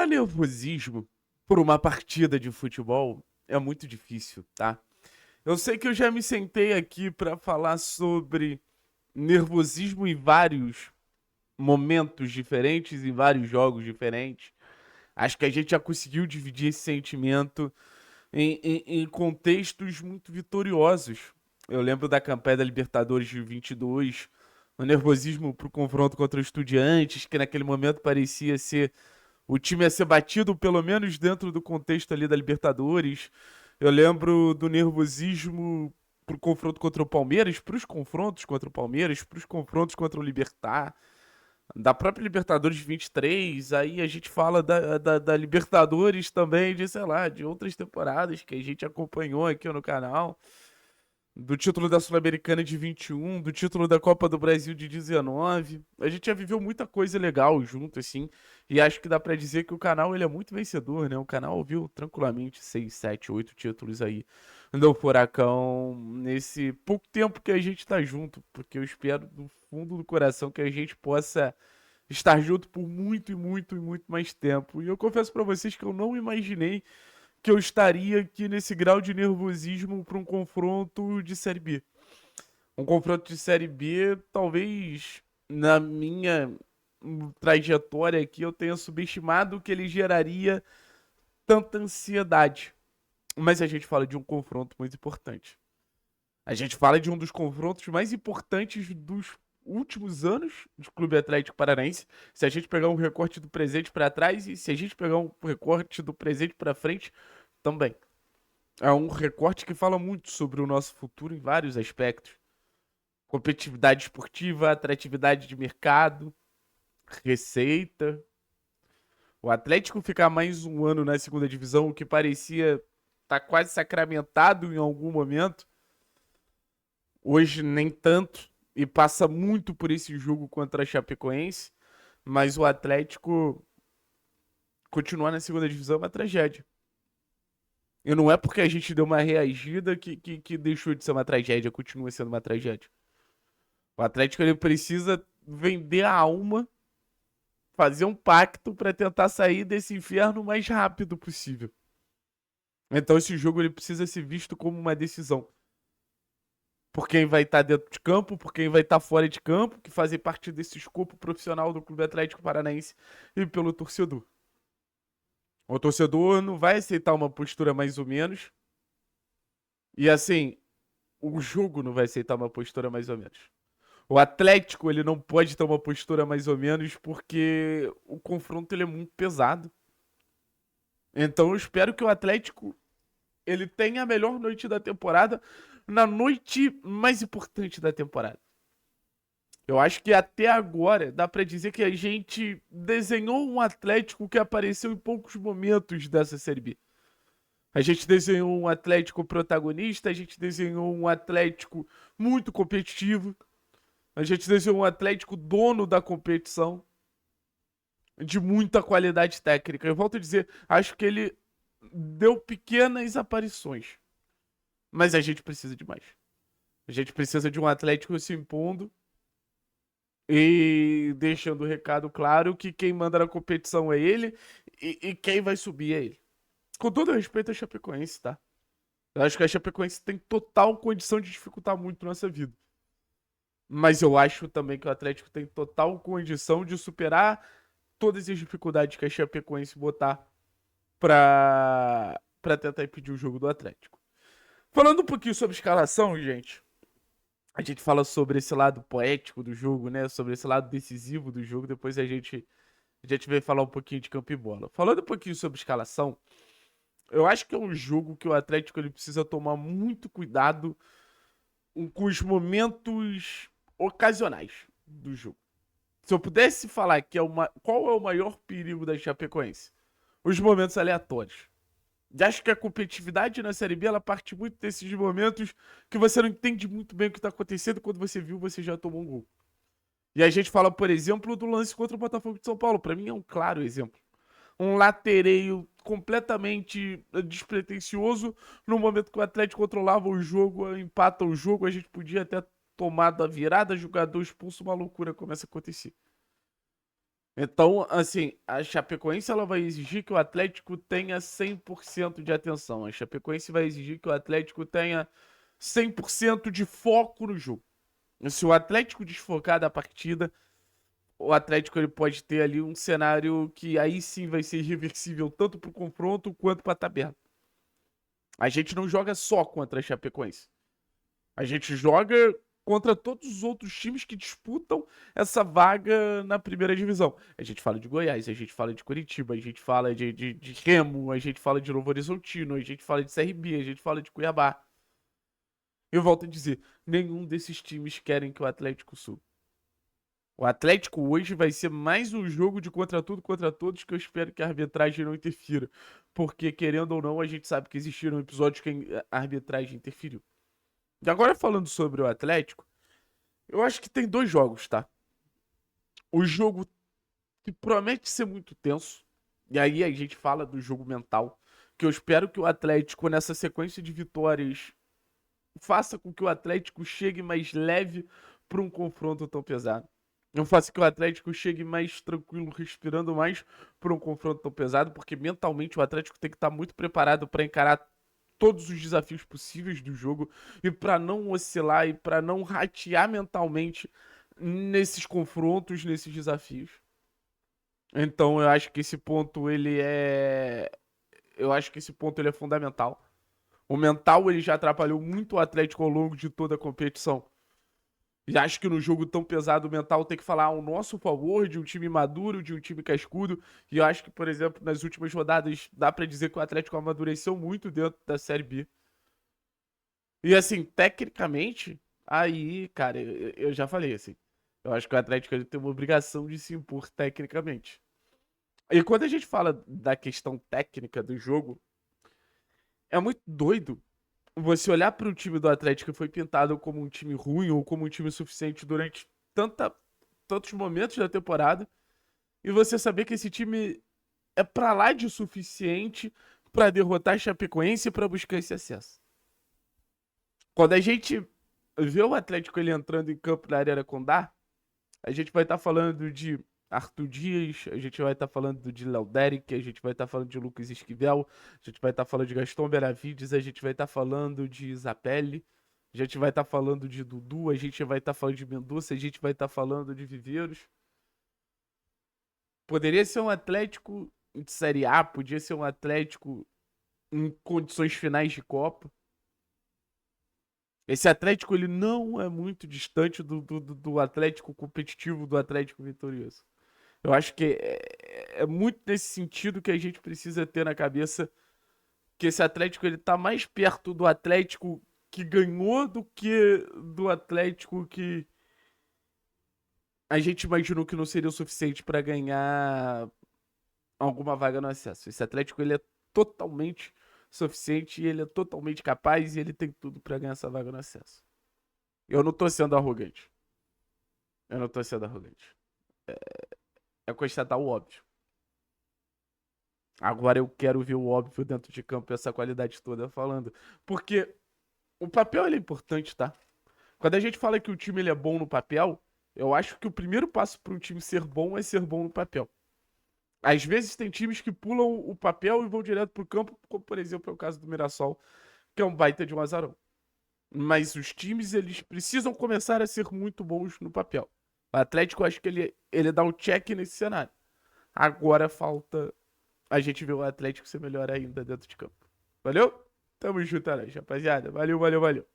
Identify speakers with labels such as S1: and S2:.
S1: Superar nervosismo por uma partida de futebol é muito difícil, tá? Eu sei que eu já me sentei aqui para falar sobre nervosismo em vários momentos diferentes, em vários jogos diferentes. Acho que a gente já conseguiu dividir esse sentimento em contextos muito vitoriosos. Eu lembro da campanha da Libertadores de 22, o nervosismo pro confronto contra o Estudiantes, que naquele momento parecia ser o time a ser batido, pelo menos dentro do contexto ali da Libertadores. Eu lembro do nervosismo pro confronto contra o Palmeiras, pros confrontos contra o Palmeiras, pros confrontos contra o Libertad, da própria Libertadores 23. Aí a gente fala da Libertadores também, de, sei lá, de outras temporadas que a gente acompanhou aqui no canal, do título da Sul-Americana de 21, do título da Copa do Brasil de 19. A gente já viveu muita coisa legal junto, assim, e acho que dá pra dizer que o canal ele é muito vencedor, né? O canal viu tranquilamente 6, 7, 8 títulos aí do Furacão nesse pouco tempo que a gente tá junto, porque eu espero do fundo do coração que a gente possa estar junto por muito e muito e muito mais tempo. E eu confesso pra vocês que eu não imaginei que eu estaria aqui nesse grau de nervosismo para um confronto de Série B. Um confronto de Série B, talvez na minha trajetória aqui, eu tenha subestimado que ele geraria tanta ansiedade. Mas a gente fala de um confronto muito importante. A gente fala de um dos confrontos mais importantes dos últimos anos do Clube Atlético Paranaense. Se a gente pegar um recorte do presente para trás e se a gente pegar um recorte do presente para frente, também. É um recorte que fala muito sobre o nosso futuro em vários aspectos. Competitividade esportiva, atratividade de mercado, receita. O Atlético ficar mais um ano na segunda divisão, o que parecia estar quase sacramentado em algum momento, hoje nem tanto, e passa muito por esse jogo contra a Chapecoense, mas o Atlético continuar na segunda divisão é uma tragédia. E não é porque a gente deu uma reagida que deixou de ser uma tragédia, continua sendo uma tragédia. O Atlético ele precisa vender a alma, fazer um pacto para tentar sair desse inferno o mais rápido possível. Então esse jogo ele precisa ser visto como uma decisão. Por quem vai estar dentro de campo, por quem vai estar fora de campo, que fazem parte desse escopo profissional do Clube Atlético Paranaense e pelo torcedor. O torcedor não vai aceitar uma postura mais ou menos. E assim, o jogo não vai aceitar uma postura mais ou menos. O Atlético, ele não pode ter uma postura mais ou menos porque o confronto ele é muito pesado. Então eu espero que o Atlético ele tenha a melhor noite da temporada na noite mais importante da temporada. Eu acho que até agora dá pra dizer que a gente desenhou um Atlético que apareceu em poucos momentos dessa Série B. A gente desenhou um Atlético protagonista, a gente desenhou um Atlético muito competitivo, a gente desenhou um Atlético dono da competição, de muita qualidade técnica. Eu volto a dizer, acho que ele deu pequenas aparições, mas a gente precisa de mais. A gente precisa de um Atlético se impondo e deixando o recado claro que quem manda na competição é ele e quem vai subir é ele. Com todo respeito a Chapecoense, tá? Eu acho que a Chapecoense tem total condição de dificultar muito nossa vida. Mas eu acho também que o Atlético tem total condição de superar todas as dificuldades que a Chapecoense botar pra tentar impedir o jogo do Atlético. Falando um pouquinho sobre escalação, gente, a gente fala sobre esse lado poético do jogo, né? Sobre esse lado decisivo do jogo. Depois a gente vai falar um pouquinho de campo e bola. Falando um pouquinho sobre escalação, eu acho que é um jogo que o Atlético ele precisa tomar muito cuidado com os momentos ocasionais do jogo. Se eu pudesse falar que qual é o maior perigo da Chapecoense? Os momentos aleatórios. E acho que a competitividade na Série B ela parte muito desses momentos que você não entende muito bem o que está acontecendo. Quando você viu, você já tomou um gol. E a gente fala, por exemplo, do lance contra o Botafogo de São Paulo. Para mim é um claro exemplo. Um latereio completamente despretensioso. No momento que o Atlético controlava o jogo, empata o jogo, a gente podia até tomar da virada, jogador expulso, uma loucura começa a acontecer. Então, assim, a Chapecoense ela vai exigir que o Atlético tenha 100% de atenção. A Chapecoense vai exigir que o Atlético tenha 100% de foco no jogo. Se o Atlético desfocar da partida, o Atlético ele pode ter ali um cenário que aí sim vai ser irreversível tanto para o confronto quanto para a tabela. A gente não joga só contra a Chapecoense. A gente joga contra todos os outros times que disputam essa vaga na primeira divisão. A gente fala de Goiás, a gente fala de Curitiba, a gente fala de Remo, a gente fala de Novo Horizontino, a gente fala de CRB, a gente fala de Cuiabá. Eu volto a dizer, nenhum desses times querem que o Atlético suba. O Atlético hoje vai ser mais um jogo de contra tudo, contra todos, que eu espero que a arbitragem não interfira. Porque, querendo ou não, a gente sabe que existiram episódios que a arbitragem interferiu. E agora falando sobre o Atlético, eu acho que tem dois jogos, tá? O jogo que promete ser muito tenso, e aí a gente fala do jogo mental, que eu espero que o Atlético, nessa sequência de vitórias, faça com que o Atlético chegue mais leve para um confronto tão pesado. Não faça que o Atlético chegue mais tranquilo, respirando mais para um confronto tão pesado, porque mentalmente o Atlético tem que estar muito preparado para encarar todos os desafios possíveis do jogo e para não oscilar e para não ratear mentalmente nesses confrontos, nesses desafios. Então eu acho que esse ponto ele é fundamental. O mental ele já atrapalhou muito o Atlético ao longo de toda a competição. E acho que no jogo tão pesado o mental tem que falar ao nosso favor de um time maduro, de um time cascudo. E eu acho que, por exemplo, nas últimas rodadas dá pra dizer que o Atlético amadureceu muito dentro da Série B. E assim, tecnicamente, aí, cara, eu já falei assim. Eu acho que o Atlético ele tem uma obrigação de se impor tecnicamente. E quando a gente fala da questão técnica do jogo, é muito doido você olhar para o time do Atlético que foi pintado como um time ruim ou como um time suficiente durante tantos momentos da temporada e você saber que esse time é pra lá de suficiente para derrotar a Chapecoense e para buscar esse acesso. Quando a gente vê o Atlético ele entrando em campo na Arena Condá, a gente vai estar falando de Arthur Dias, a gente vai estar falando de Léo Derek, a gente vai estar falando de Lucas Esquivel, a gente vai estar falando de Gaston Benavides, a gente vai estar falando de Zapelli, a gente vai estar falando de Dudu, a gente vai estar falando de Mendonça, a gente vai estar falando de Viveiros. Poderia ser um Atlético de Série A, podia ser um Atlético em condições finais de Copa. Esse Atlético ele não é muito distante do Atlético competitivo, do Atlético vitorioso. Eu acho que é muito nesse sentido que a gente precisa ter na cabeça que esse Atlético ele tá mais perto do Atlético que ganhou do que do Atlético que a gente imaginou que não seria o suficiente para ganhar alguma vaga no acesso. Esse Atlético ele é totalmente suficiente, ele é totalmente capaz e ele tem tudo para ganhar essa vaga no acesso. Eu não tô sendo arrogante. Eu não tô sendo arrogante. É constatar o óbvio. Agora eu quero ver o óbvio dentro de campo, essa qualidade toda falando. Porque o papel ele é importante, tá? Quando a gente fala que o time ele é bom no papel, eu acho que o primeiro passo para um time ser bom é ser bom no papel. Às vezes tem times que pulam o papel e vão direto pro campo, como por exemplo é o caso do Mirassol, que é um baita de um azarão. Mas os times eles precisam começar a ser muito bons no papel. O Atlético, eu acho que ele dá um check nesse cenário. Agora falta a gente ver o Atlético ser melhor ainda dentro de campo. Valeu? Tamo junto, rapaziada. Valeu, valeu, valeu.